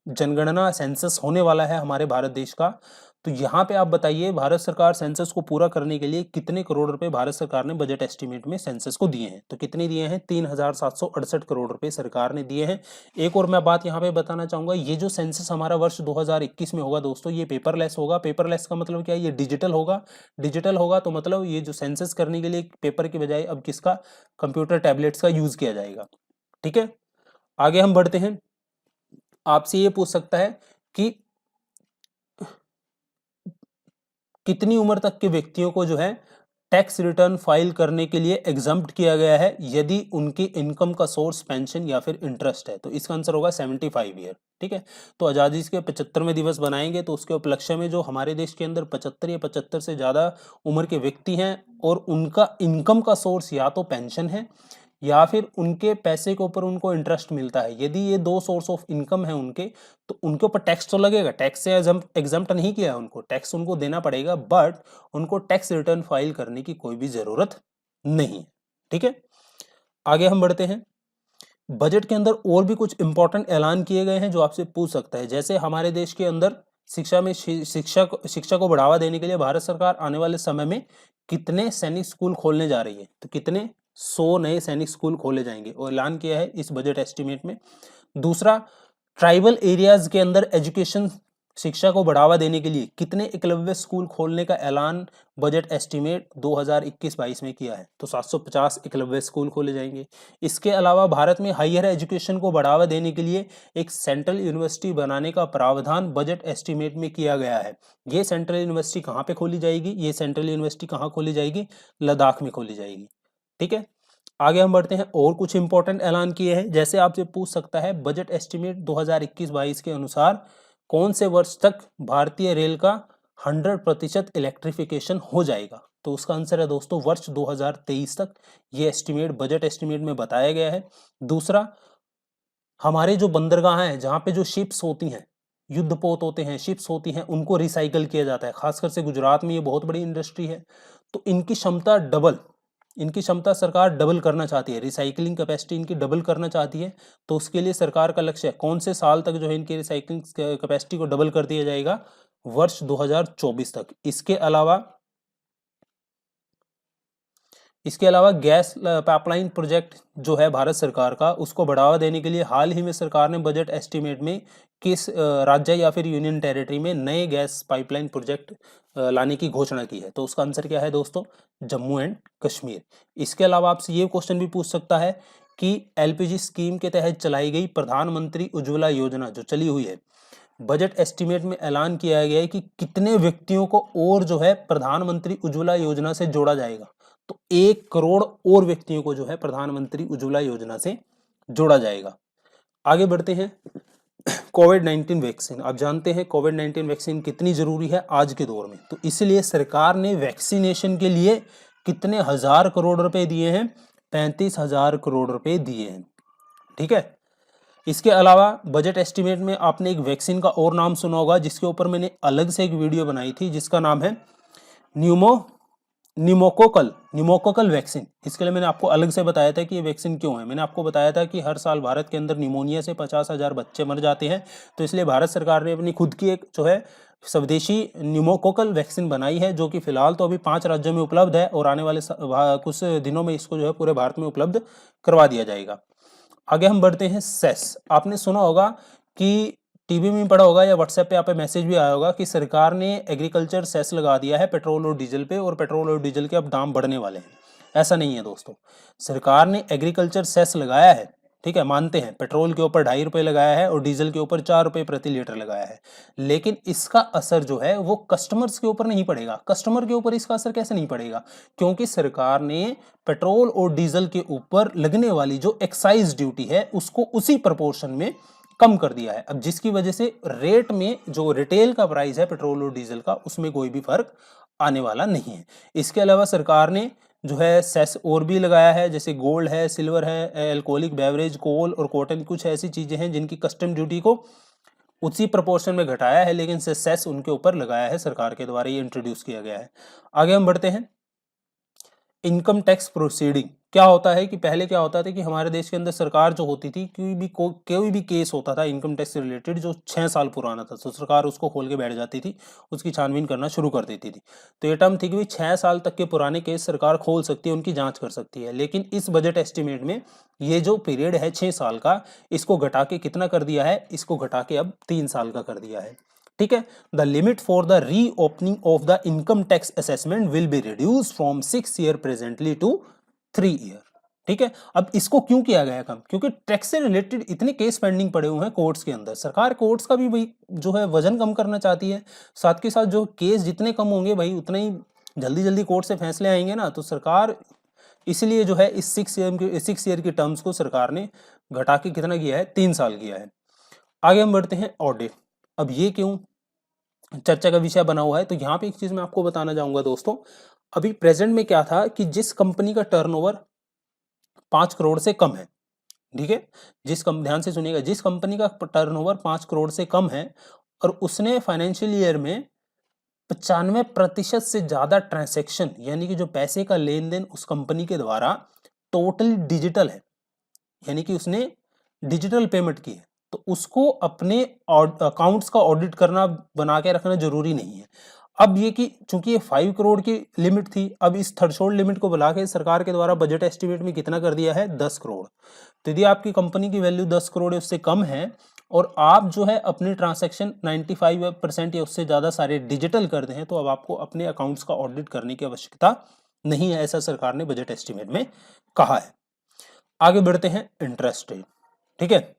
जनगणना सेंसस होने वाला है हमारे भारत देश का। तो यहाँ पे आप बताइए, भारत सरकार सेंसस को पूरा करने के लिए कितने करोड़ रुपए भारत सरकार ने बजट एस्टीमेट में सेंसस को दिए हैं? तो कितने दिए हैं? 3,768 करोड़ रुपए सरकार ने दिए हैं। एक और मैं बात यहाँ पे बताना चाहूंगा, ये जो सेंसस हमारा वर्ष 2021 में होगा दोस्तों, ये पेपरलेस होगा। पेपरलेस का मतलब क्या है? ये डिजिटल होगा। डिजिटल होगा तो मतलब ये जो सेंसस करने के लिए पेपर की बजाय अब किसका, कंप्यूटर टैबलेट्स का यूज किया जाएगा। ठीक है, आगे हम बढ़ते हैं। आपसे ये पूछ सकता है कि कितनी उम्र तक के व्यक्तियों को जो है टैक्स रिटर्न फाइल करने के लिए एग्जम्प्ट किया गया है यदि उनकी इनकम का सोर्स पेंशन या फिर इंटरेस्ट है? तो इसका आंसर होगा 75 ईयर। ठीक है, तो आज़ादी के 75वें दिवस बनाएंगे तो उसके उपलक्ष्य में जो हमारे देश के अंदर 75 या 75 से ज़्यादा उम्र के व्यक्ति हैं और उनका इनकम का सोर्स या तो पेंशन है या फिर उनके पैसे के ऊपर उनको इंटरेस्ट मिलता है, यदि ये दो सोर्स ऑफ इनकम है उनके, तो उनके ऊपर टैक्स तो लगेगा। टैक्स से एग्जम्प्ट नहीं किया है उनको, टैक्स उनको देना पड़ेगा, बट उनको टैक्स रिटर्न फाइल करने की कोई भी जरूरत नहीं है। ठीक है, आगे हम बढ़ते हैं। बजट के अंदर और भी कुछ इंपॉर्टेंट ऐलान किए गए हैं जो आपसे पूछ सकता है। जैसे हमारे देश के अंदर शिक्षा में शिक्षा को बढ़ावा देने के लिए भारत सरकार आने वाले समय में कितने सैनिक स्कूल खोलने जा रही है? तो कितने 100 नए सैनिक स्कूल खोले जाएंगे और ऐलान किया है इस बजट एस्टीमेट में। दूसरा, ट्राइबल एरियाज के अंदर एजुकेशन शिक्षा को बढ़ावा देने के लिए कितने एकलव्य स्कूल खोलने का ऐलान बजट एस्टीमेट 2021-22 में किया है? तो 750 एकलव्य स्कूल खोले जाएंगे। इसके अलावा भारत में हायर एजुकेशन को बढ़ावा देने के लिए एक सेंट्रल यूनिवर्सिटी बनाने का प्रावधान बजट एस्टीमेट में किया गया है। ये सेंट्रल यूनिवर्सिटी कहाँ पे खोली जाएगी? ये सेंट्रल यूनिवर्सिटी कहाँ खोली जाएगी? लद्दाख में खोली जाएगी। ठीक है, आगे हम बढ़ते हैं। और कुछ इंपॉर्टेंट ऐलान किए हैं, जैसे आपसे पूछ सकता है बजट एस्टीमेट 2021-22 के अनुसार कौन से वर्ष तक भारतीय रेल का 100% इलेक्ट्रिफिकेशन हो जाएगा? तो उसका आंसर है दोस्तों वर्ष 2023 तक। ये एस्टीमेट बजट एस्टीमेट में बताया गया है। दूसरा, हमारे जो बंदरगाह हैं जहाँ पे जो शिप्स होती हैं, युद्धपोत होते हैं, शिप्स होती हैं, उनको रिसाइकल किया जाता है। खासकर से गुजरात में ये बहुत बड़ी इंडस्ट्री है, तो इनकी क्षमता सरकार डबल करना चाहती है। रिसाइकलिंग कैपेसिटी इनकी डबल करना चाहती है, तो उसके लिए सरकार का लक्ष्य है कौन से साल तक जो है इनकी रिसाइकलिंग कैपेसिटी को डबल कर दिया जाएगा? वर्ष 2024 तक। इसके अलावा गैस पाइपलाइन प्रोजेक्ट जो है भारत सरकार का, उसको बढ़ावा देने के लिए हाल ही में सरकार ने बजट एस्टीमेट में किस राज्य या फिर यूनियन टेरिटरी में नए गैस पाइपलाइन प्रोजेक्ट लाने की घोषणा की है? तो उसका आंसर क्या है दोस्तों? जम्मू एंड कश्मीर। इसके अलावा आपसे ये क्वेश्चन भी पूछ सकता है कि एलपीजी स्कीम के तहत चलाई गई प्रधानमंत्री उज्ज्वला योजना जो चली हुई है, बजट एस्टीमेट में ऐलान किया गया है कि कितने व्यक्तियों को और जो है प्रधानमंत्री उज्ज्वला योजना से जोड़ा जाएगा? तो 1 करोड़ और व्यक्तियों को जो है प्रधानमंत्री उज्ज्वला योजना से जोड़ा जाएगा। आगे बढ़ते हैं। कोविड-19 वैक्सीन, आप जानते हैं कोविड-19 वैक्सीन कितनी जरूरी है आज के दौर में, तो इसलिए सरकार ने वैक्सीनेशन के लिए कितने हजार करोड़ रुपए दिए हैं? 35,000 करोड़ रुपए दिए हैं। ठीक है, इसके अलावा बजट एस्टीमेट में आपने एक वैक्सीन का और नाम सुना होगा जिसके ऊपर मैंने अलग से एक वीडियो बनाई थी, जिसका नाम है न्यूमोकोकल वैक्सीन। इसके लिए मैंने आपको अलग से बताया था कि ये वैक्सीन क्यों है। मैंने आपको बताया था कि हर साल भारत के अंदर निमोनिया से 50,000 बच्चे मर जाते हैं, तो इसलिए भारत सरकार ने अपनी खुद की एक जो है स्वदेशी न्यूमोकोकल वैक्सीन बनाई है, जो कि फिलहाल तो अभी 5 राज्यों में उपलब्ध है और आने वाले कुछ दिनों में इसको जो है पूरे भारत में उपलब्ध करवा दिया जाएगा। आगे हम बढ़ते हैं। सेस, आपने सुना होगा कि टीवी में पढ़ा होगा या व्हाट्सएप पे आप पे मैसेज भी आया होगा कि सरकार ने एग्रीकल्चर सेस लगा दिया है पेट्रोल और डीजल पे, और पेट्रोल और डीजल के अब दाम बढ़ने वाले हैं। ऐसा नहीं है दोस्तों, सरकार ने एग्रीकल्चर सेस लगाया है, ठीक है, मानते हैं पेट्रोल के ऊपर 2.5 रुपये लगाया है और डीजल के ऊपर 4 रुपये प्रति लीटर लगाया है, लेकिन इसका असर जो है वो कस्टमर्स के ऊपर नहीं पड़ेगा। कस्टमर के ऊपर इसका असर कैसे नहीं पड़ेगा? क्योंकि सरकार ने पेट्रोल और डीजल के ऊपर लगने वाली जो एक्साइज ड्यूटी है उसको उसी प्रपोर्शन में कम कर दिया है। अब जिसकी वजह से रेट में जो रिटेल का प्राइस है पेट्रोल और डीजल का, उसमें कोई भी फर्क आने वाला नहीं है। इसके अलावा सरकार ने जो है सेस और भी लगाया है, जैसे गोल्ड है, सिल्वर है, एल्कोहलिक बेवरेज, कोल और कॉटन, कुछ ऐसी चीजें हैं जिनकी कस्टम ड्यूटी को उसी प्रोपोर्शन में घटाया है, लेकिन सेस उनके ऊपर लगाया है सरकार के द्वारा, ये इंट्रोड्यूस किया गया है। आगे हम बढ़ते हैं। इनकम टैक्स प्रोसीडिंग क्या होता है कि पहले क्या होता था कि हमारे देश के अंदर सरकार जो होती थी, कोई भी केस होता था इनकम टैक्स से रिलेटेड जो 6 साल पुराना था, तो सरकार उसको खोल के बैठ जाती थी, उसकी छानबीन करना शुरू कर देती थी। तो ये टर्म थी कि 6 साल तक के पुराने केस सरकार खोल सकती है, उनकी जांच कर सकती है। लेकिन इस बजट एस्टिमेट में ये जो पीरियड है 6 साल का, इसको घटा के कितना कर दिया है, इसको घटा के अब 3 साल का कर दिया है। ठीक है, the limit for the reopening of the income tax assessment will be reduce from 6 year presently to 3 year. ठीक है, अब इसको क्यों किया गया कम, क्योंकि टैक्स से रिलेटेड इतने केस पेंडिंग पड़े हुए हैं कोर्ट्स के अंदर। सरकार कोर्ट्स का भी भाई जो है वजन कम करना चाहती है, साथ के साथ जो केस जितने कम होंगे भाई उतने ही जल्दी जल्दी कोर्ट से फैसले आएंगे ना, तो सरकार इसलिए जो है इस 6 ईयर की टर्म्स को सरकार ने घटा के कितना किया है, 3 साल किया है। आगे हम बढ़ते हैं ऑडिट। अब ये क्यों चर्चा का विषय बना हुआ है, तो यहाँ पे एक चीज मैं आपको बताना चाहूंगा दोस्तों। अभी प्रेजेंट में क्या था कि जिस कंपनी का टर्नओवर 5 करोड़ से कम है, ठीक है, ध्यान से सुनिएगा, जिस कंपनी का टर्नओवर 5 करोड़ से कम है और उसने फाइनेंशियल ईयर में 95% से ज्यादा ट्रांसैक्शन, यानी कि जो पैसे का लेन देन उस कंपनी के द्वारा टोटली डिजिटल है, यानी कि उसने डिजिटल पेमेंट की है, तो उसको अपने अकाउंट्स का ऑडिट करना, बना के रखना जरूरी नहीं है। अब ये कि चूंकि ये 5 करोड़ की लिमिट थी, अब इस थ्रेशोल्ड लिमिट को बुला के सरकार के द्वारा बजट एस्टिमेट में कितना कर दिया है, 10 करोड़। तो यदि आपकी कंपनी की वैल्यू 10 करोड़ या उससे कम है और आप जो है अपने ट्रांसैक्शन 95% या उससे ज्यादा सारे डिजिटल कर दें, तो अब आपको अपने अकाउंट्स का ऑडिट करने की आवश्यकता नहीं है, ऐसा सरकार ने बजट एस्टिमेट में कहा है। आगे बढ़ते हैं इंटरेस्ट रेट। ठीक है,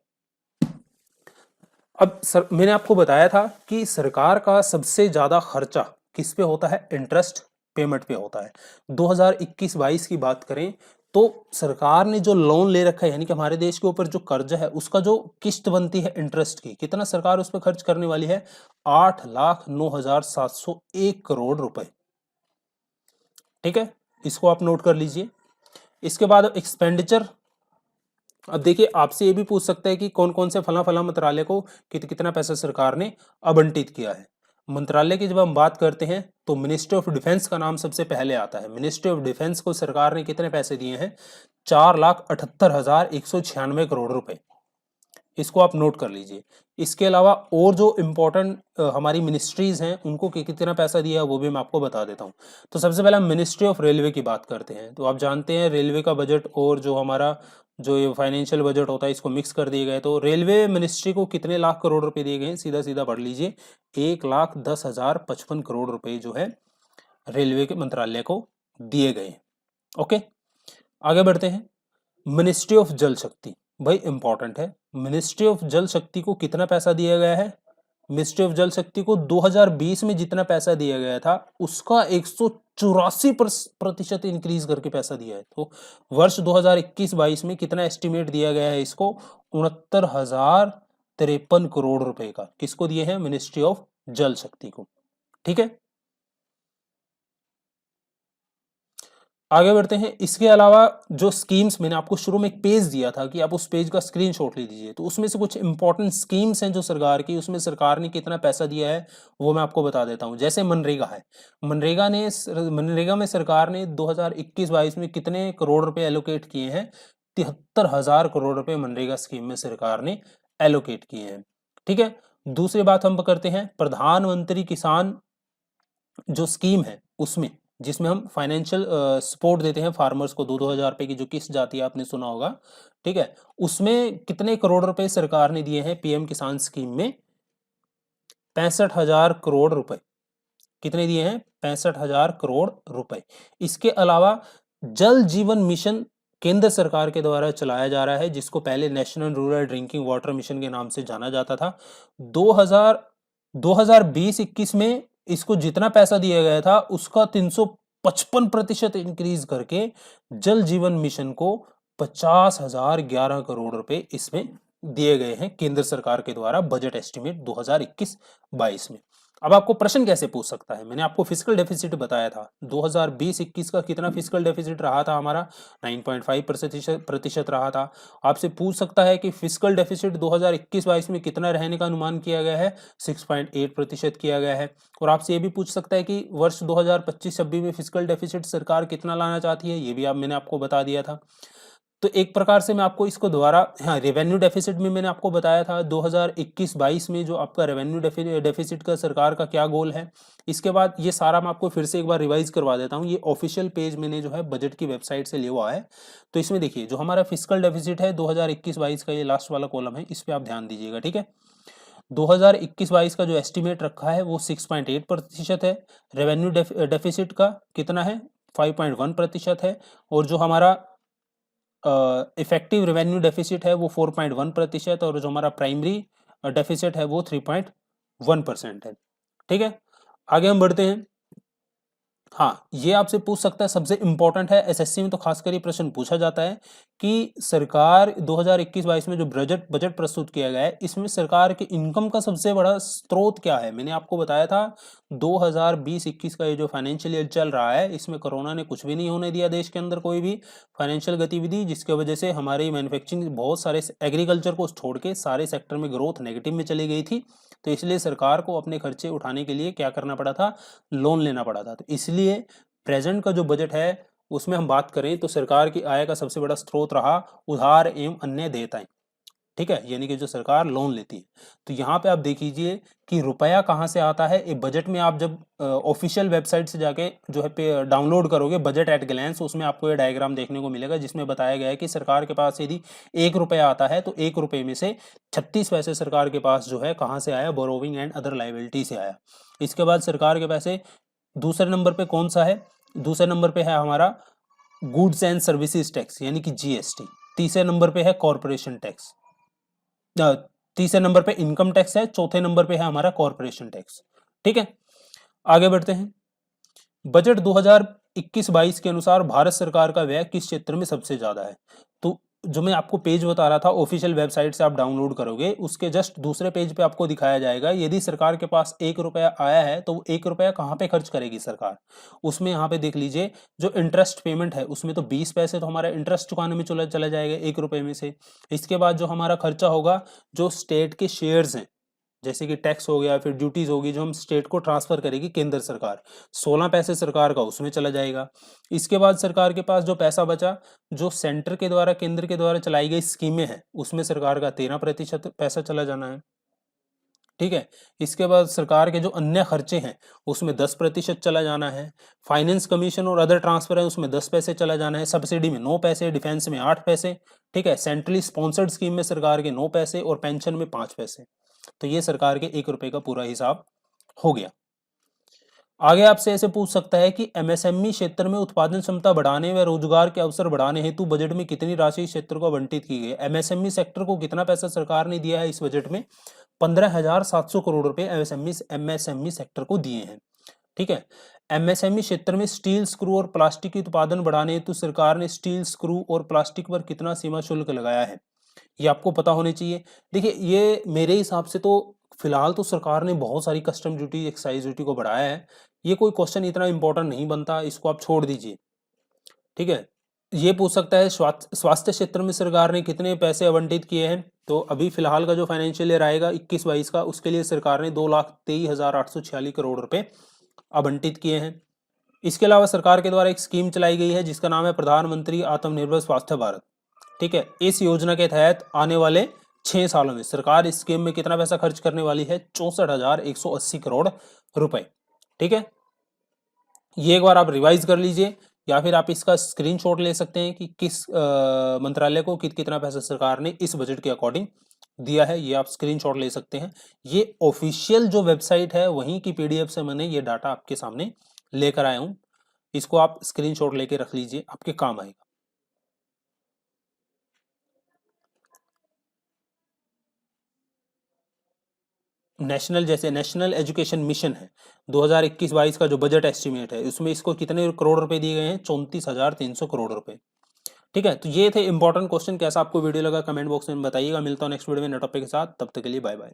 अब मैंने आपको बताया था कि सरकार का सबसे ज्यादा खर्चा किस पे होता है, इंटरेस्ट पेमेंट पे होता है। 2021-22 की बात करें तो सरकार ने जो लोन ले रखा है, यानी कि हमारे देश के ऊपर जो कर्जा है, उसका जो किस्त बनती है इंटरेस्ट की, कितना सरकार उस पर खर्च करने वाली है, 8,09,701 करोड़ रुपए। ठीक है, इसको आप नोट कर लीजिए। इसके बाद एक्सपेंडिचर, अब देखिए आपसे ये भी पूछ सकता है कि कौन कौन से फला फला मंत्रालय को कितना पैसा सरकार ने आवंटित किया है। मंत्रालय की जब हम बात करते हैं तो मिनिस्ट्री ऑफ डिफेंस का नाम सबसे पहले आता है। मिनिस्ट्री ऑफ डिफेंस को सरकार ने कितने पैसे दिए हैं, 4,78,196 करोड़ रुपए। इसको आप नोट कर लीजिए। इसके अलावा और जो इम्पोर्टेंट हमारी मिनिस्ट्रीज हैं उनको कितना पैसा दिया है वो भी मैं आपको बता देता हूँ। तो सबसे पहले हम मिनिस्ट्री ऑफ रेलवे की बात करते हैं। तो आप जानते हैं रेलवे का बजट और जो हमारा जो ये फाइनेंशियल बजट होता है इसको मिक्स कर दिए गए। तो रेलवे मिनिस्ट्री को कितने लाख करोड़ रुपए दिए गए हैं, सीधा सीधा पढ़ लीजिए, 1,10,055 करोड़ रुपए जो है रेलवे के मंत्रालय को दिए गए। ओके, आगे बढ़ते हैं। मिनिस्ट्री ऑफ जल शक्ति, भाई इंपॉर्टेंट है। मिनिस्ट्री ऑफ जल शक्ति को कितना पैसा दिया गया है, मिनिस्ट्री ऑफ जल शक्ति को 2020 में जितना पैसा दिया गया था उसका 184% इंक्रीज करके पैसा दिया है। तो वर्ष 2021-22 में कितना एस्टिमेट दिया गया है इसको, 69,053 करोड़ रुपए का। किसको दिए हैं, मिनिस्ट्री ऑफ जल शक्ति को। ठीक है, आगे बढ़ते हैं। इसके अलावा जो स्कीम्स, मैंने आपको शुरू में एक पेज दिया था कि आप उस पेज का स्क्रीनशॉट ले लीजिए, तो उसमें से कुछ इंपॉर्टेंट स्कीम्स हैं जो सरकार की, उसमें सरकार ने कितना पैसा दिया है वो मैं आपको बता देता हूं। जैसे मनरेगा है, मनरेगा में सरकार ने 2021-22 में कितने करोड़ रुपए एलोकेट किए हैं, 73,000 करोड़ रुपए मनरेगा स्कीम में सरकार ने एलोकेट किए हैं। ठीक है, दूसरी बात हम करते हैं प्रधानमंत्री किसान जो स्कीम है उसमें, जिसमें हम फाइनेंशियल सपोर्ट देते हैं फार्मर्स को, 2-2 हजार रुपए की जो किस्त जाती है, आपने सुना होगा। ठीक है, उसमें कितने करोड़ रुपए सरकार ने दिए हैं पीएम किसान स्कीम में, 65,000 करोड़ रुपए। कितने दिए हैं, 65,000 करोड़ रुपए। इसके अलावा जल जीवन मिशन केंद्र सरकार के द्वारा चलाया जा रहा है, जिसको पहले national rural drinking water mission के नाम से जाना जाता था। 2020-21 में इसको जितना पैसा दिया गया था उसका 355% इंक्रीज करके जल जीवन मिशन को 50,011 करोड़ रुपए इसमें दिए गए हैं केंद्र सरकार के द्वारा बजट एस्टिमेट 2021-22 में। अब आपको प्रश्न कैसे पूछ सकता है, मैंने आपको फिस्कल डेफिसिट बताया था 2020-21 का कितना फिस्कल डेफिसिट रहा था हमारा, 9.5% रहा था। आपसे पूछ सकता है कि फिस्कल डेफिसिट 2021-22 में कितना रहने का अनुमान किया गया है, 6.8% किया गया है। और आपसे ये भी पूछ सकता है कि वर्ष 2025-26 में फिस्कल डेफिसिट सरकार कितना लाना चाहती है, ये भी मैंने आपको बता दिया था। तो एक प्रकार से मैं आपको इसको दोबारा, हाँ, रेवेन्यू डेफिसिट में मैंने आपको बताया था 2021-22 में जो आपका रेवेन्यू डेफिसिट का सरकार का क्या गोल है। इसके बाद ये सारा मैं आपको फिर से एक बार रिवाइज करवा देता हूँ। ये ऑफिशियल पेज मैंने जो है बजट की वेबसाइट से लिया हुआ है। तो इसमें देखिए जो हमारा फिस्कल डेफिसिट है 2021-22 का, ये लास्ट वाला कॉलम है, इस पर आप ध्यान दीजिएगा, ठीक है। 2021-22 का जो एस्टिमेट रखा है वो 6.8% है। रेवेन्यू डेफिसिट का कितना है, 5.1% है। और जो हमारा इफेक्टिव रेवेन्यू डेफिसिट है वो 4.1% और जो हमारा प्राइमरी डेफिसिट है वो 3.1% है, ठीक है। आगे हम बढ़ते हैं। हाँ, ये आपसे पूछ सकता है, सबसे इंपॉर्टेंट है, एसएससी में तो खासकर ये प्रश्न पूछा जाता है कि सरकार 2021-22 में जो बजट बजट प्रस्तुत किया गया है, इसमें सरकार के इनकम का सबसे बड़ा स्रोत क्या है। मैंने आपको बताया था 2020-21 का ये जो फाइनेंशियल ईयर चल रहा है, इसमें कोरोना ने कुछ भी नहीं होने दिया देश के अंदर कोई भी फाइनेंशियल गतिविधि, जिसकी वजह से हमारी मैन्युफैक्चरिंग बहुत सारे, एग्रीकल्चर को छोड़ के सारे सेक्टर में ग्रोथ नेगेटिव में चली गई थी। तो इसलिए सरकार को अपने खर्चे उठाने के लिए क्या करना पड़ा था, लोन लेना पड़ा था। तो इसलिए प्रेजेंट का जो बजट है उसमें हम बात करें तो सरकार की आय का सबसे बड़ा स्रोत रहा उधार एवं अन्य देयताएं, ठीक है, यानी कि जो सरकार लोन लेती है। तो यहाँ पे आप देख लीजिए कि रुपया कहाँ से आता है। एक बजट में आप जब ऑफिशियल वेबसाइट से जाके जो है पे डाउनलोड करोगे बजट एट ग्लैंस, उसमें आपको ये डायग्राम देखने को मिलेगा जिसमें बताया गया है कि सरकार के पास यदि 1 रुपया आता है तो 1 रुपये में से 36 पैसे सरकार के पास जो है कहाँ से आया, बोरोविंग एंड अदर लाइबिलिटी से आया। इसके बाद सरकार के पैसे दूसरे नंबर पे कौन सा है, दूसरे नंबर पे है हमारा गुड्स एंड सर्विसेज टैक्स यानी कि जीएसटी। तीसरे नंबर पे है कॉरपोरेशन टैक्स, तीसरे नंबर पे इनकम टैक्स है, चौथे नंबर पे है हमारा कॉरपोरेशन टैक्स, ठीक है। आगे बढ़ते हैं। बजट 2021-22 के अनुसार भारत सरकार का व्यय किस क्षेत्र में सबसे ज्यादा है। तो जो मैं आपको पेज बता रहा था ऑफिशियल वेबसाइट से आप डाउनलोड करोगे, उसके जस्ट दूसरे पेज पे आपको दिखाया जाएगा यदि सरकार के पास 1 रुपया आया है तो वो 1 रुपया कहाँ पे खर्च करेगी सरकार। उसमें यहाँ पे देख लीजिए जो इंटरेस्ट पेमेंट है उसमें तो 20 पैसे तो हमारा इंटरेस्ट चुकाने में चला जाएगा 1 रुपये में से। इसके बाद जो हमारा खर्चा होगा, जो स्टेट के शेयर्स हैं जैसे कि टैक्स हो गया, फिर ड्यूटीज होगी जो हम स्टेट को ट्रांसफर करेगी केंद्र सरकार, 16 पैसे सरकार का उसमें चला जाएगा। इसके बाद सरकार के पास जो पैसा बचा, जो सेंटर के द्वारा केंद्र के द्वारा चलाई गई स्कीमें हैं उसमें सरकार का 13% पैसा चला जाना है, ठीक है। इसके बाद सरकार के जो अन्य खर्चे हैं उसमें 10% चला जाना है। फाइनेंस कमीशन और अदर ट्रांसफर है उसमें 10 पैसे चला जाना है। सब्सिडी में 9 पैसे, डिफेंस में 8 पैसे, ठीक है। सेंट्रली स्पॉन्सर्ड स्कीम में सरकार के 9 पैसे और पेंशन में 5 पैसे। तो ये सरकार के 1 रुपए का पूरा हिसाब हो गया। आगे आपसे ऐसे पूछ सकता है कि एमएसएमई क्षेत्र में उत्पादन क्षमता बढ़ाने व रोजगार के अवसर बढ़ाने हेतु बजट में कितनी राशि इस क्षेत्र को आवंटित की गई। एमएसएमई सेक्टर को कितना पैसा सरकार ने दिया है इस बजट में, 15,700 करोड़ रुपए एमएसएमई सेक्टर को दिए हैं, ठीक है। एमएसएमई क्षेत्र में स्टील स्क्रू और प्लास्टिक के उत्पादन बढ़ाने हेतु सरकार ने स्टील स्क्रू और प्लास्टिक पर कितना सीमा शुल्क लगाया है, ये आपको पता होने चाहिए। देखिए ये मेरे हिसाब से तो फिलहाल तो सरकार ने बहुत सारी कस्टम ड्यूटी, एक्साइज ड्यूटी को बढ़ाया है। ये कोई क्वेश्चन इतना इंपॉर्टेंट नहीं बनता, इसको आप छोड़ दीजिए, ठीक है। ये पूछ सकता है स्वास्थ्य क्षेत्र में सरकार ने कितने पैसे आवंटित किए हैं। तो अभी फिलहाल का जो फाइनेंशियल ईयर आएगा 21-22 का, उसके लिए सरकार ने 2,23,846 करोड़ रुपए आवंटित किए हैं। इसके अलावा सरकार के द्वारा एक स्कीम चलाई गई है जिसका नाम है प्रधानमंत्री आत्मनिर्भर स्वास्थ्य भारत, ठीक है। इस योजना के तहत आने वाले 6 सालों में सरकार इस स्कीम में कितना पैसा खर्च करने वाली है, 64,180 करोड़ रुपए, ठीक है। ये एक बार आप रिवाइज कर लीजिए या फिर आप इसका स्क्रीनशॉट ले सकते हैं कि किस मंत्रालय को कितना पैसा सरकार ने इस बजट के अकॉर्डिंग दिया है, ये आप स्क्रीनशॉट ले सकते हैं। ये ऑफिशियल जो वेबसाइट है वहीं की पीडीएफ से मैंने ये डाटा आपके सामने लेकर आया हूं, इसको आप स्क्रीनशॉट लेके रख लीजिए, आपके काम आएगा। नेशनल, जैसे नेशनल एजुकेशन मिशन है 2021-22 का जो बजट एस्टिमेट है उसमें इसको कितने करोड़ रुपए दिए गए हैं, 34,300 करोड़ रुपए, ठीक है। तो ये थे इंपॉर्टेंट क्वेश्चन। कैसा आपको वीडियो लगा कमेंट बॉक्स में बताइएगा। मिलता हूं नेक्स्ट वीडियो में नए टॉपिक के साथ, तब तक के लिए बाय बाय।